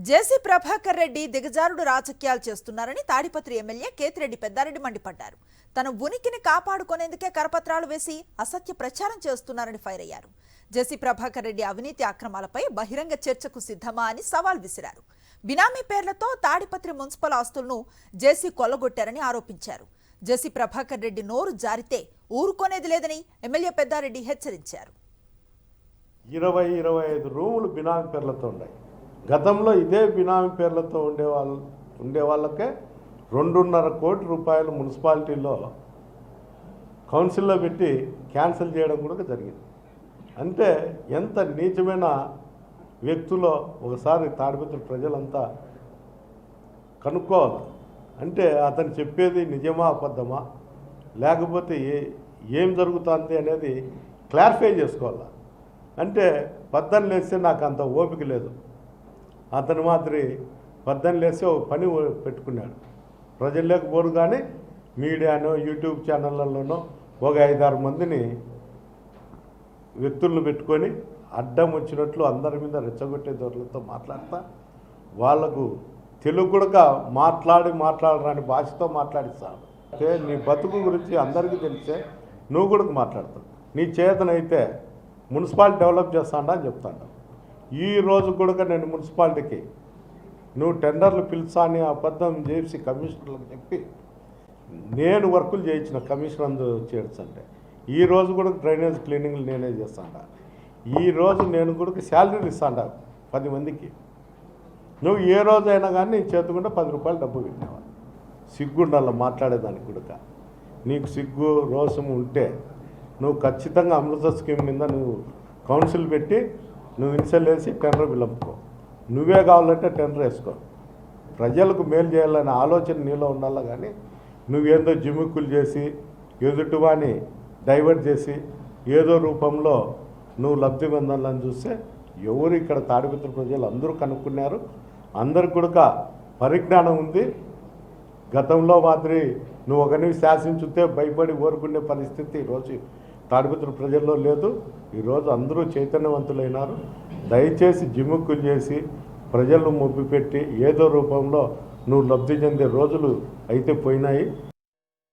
జేసీ ప్రభాకర్ రెడ్డి దిగజారుడు రాజకీయాలు చేస్తున్నారని తాడిపత్రి ఎమ్మెల్యే కేతిరెడ్డి పెద్దారెడ్డి మండిపడ్డారు. తన ఉనికిని కాపాడుకునేందుకే కరపత్రాలు వేసి అసత్య ప్రచారం చేస్తున్నారని ఫైర్ అయ్యారు. జేసీ ప్రభాకర్ రెడ్డి అవినీతి అక్రమాలపై బహిరంగ చర్చకు సిద్ధమా అని సవాల్ విసిరారు. బినామీ పేర్లతో తాడిపత్రి మున్సిపల్ ఆస్తులను జేసీ కొల్లగొట్టారని ఆరోపించారు. జేసీ ప్రభాకర్ రెడ్డి నోరు జారితే ఊరుకోనేది లేదని ఎమ్మెల్యే పెద్దారెడ్డి హెచ్చరించారు. 20-25 రూములు బినామీ పేర్లతో ఉన్నాయి. గతంలో ఇదే బినామీ పేర్లతో ఉండే వాళ్ళకే 2.5 కోట్ల రూపాయలు మున్సిపాలిటీలో కౌన్సిల్లో పెట్టి క్యాన్సిల్ చేయడం కూడా జరిగింది. అంటే ఎంత నీచమైన వ్యక్తులో ఒకసారి తాడిపత్రి ప్రజలంతా కనుక్కోవాలి. అంటే అతను చెప్పేది నిజమా అబద్ధమా, లేకపోతే ఏం జరుగుతుంది అనేది క్లారిఫై చేసుకోవాలి. అంటే పద్దెనిమిది లేస్తే నాకు అంత ఓపిక లేదు. అతను మాత్రం 18 లేస్తే ఒక పని పెట్టుకున్నాడు. ప్రజల్లోకి పోరు కానీ మీడియానో యూట్యూబ్ ఛానళ్ళలోనో ఒక 5-6 మందిని వ్యక్తులను పెట్టుకొని అడ్డం వచ్చినట్లు అందరి మీద రెచ్చగొట్టే దొరలతో మాట్లాడతా వాళ్లకు తెలుగు కూడా మాట్లాడరాని భాషతో మాట్లాడిస్తాను. అంటే నీ బతుకు గురించి అందరికీ తెలిసే నువ్వు కూడా మాట్లాడతావు. నీ చేతనైతే మున్సిపాలిటీ డెవలప్ చేస్తాడా అని చెప్తాను. ఈ రోజు కూడా నేను మున్సిపాలిటీకి నువ్వు టెండర్లు పిలుచా అని అబద్ధం చేసి కమిషనర్లకు చెప్పి నేను వర్కులు చేయించిన కమిషనర్ అందు చేర్చంటే ఈ రోజు కూడా డ్రైనేజ్ క్లీనింగ్లు నేనే చేస్తాను. ఈరోజు నేను కూడా శాలరీలు ఇస్తాను 10 మందికి. నువ్వు ఏ రోజైనా కానీ నీ చేతుకుంటే 10 రూపాయలు డబ్బు పెట్టినావా? సిగ్గుండాల మాట్లాడేదానికి కూడా. నీకు సిగ్గు రోషం ఉంటే నువ్వు ఖచ్చితంగా అమృత స్కీమ్ మీద నువ్వు కౌన్సిల్ పెట్టి నువ్వు ఇన్సెల్ వేసి టెండర్ విలంపుకో. నువ్వే కావాలంటే టెండర్ వేసుకో. ప్రజలకు మేలు చేయాలనే ఆలోచన నీలో ఉండాలి. కానీ నువ్వేందో జిమ్ముక్కులు చేసి ఎదుటివాని డైవర్ట్ చేసి ఏదో రూపంలో నువ్వు లబ్ధి పొందాలని చూస్తే ఎవరు ఇక్కడ తాడిపత్రి ప్రజలు అందరూ కనుక్కున్నారు. అందరికి కూడా పరిజ్ఞానం ఉంది. గతంలో మాదిరి నువ్వు ఒకరిని శాసించుతే భయపడి ఓరుకునే పరిస్థితి ఈరోజు తాడిపత్రి ప్రజల్లో లేదు. ఈరోజు అందరూ చైతన్యవంతులైనారు. దయచేసి జిమ్ముక్కులు చేసి ప్రజలను మొబ్బిపెట్టి ఏదో రూపంలో నువ్వు లబ్ధి చెందే రోజులు అయితే పోయినాయి.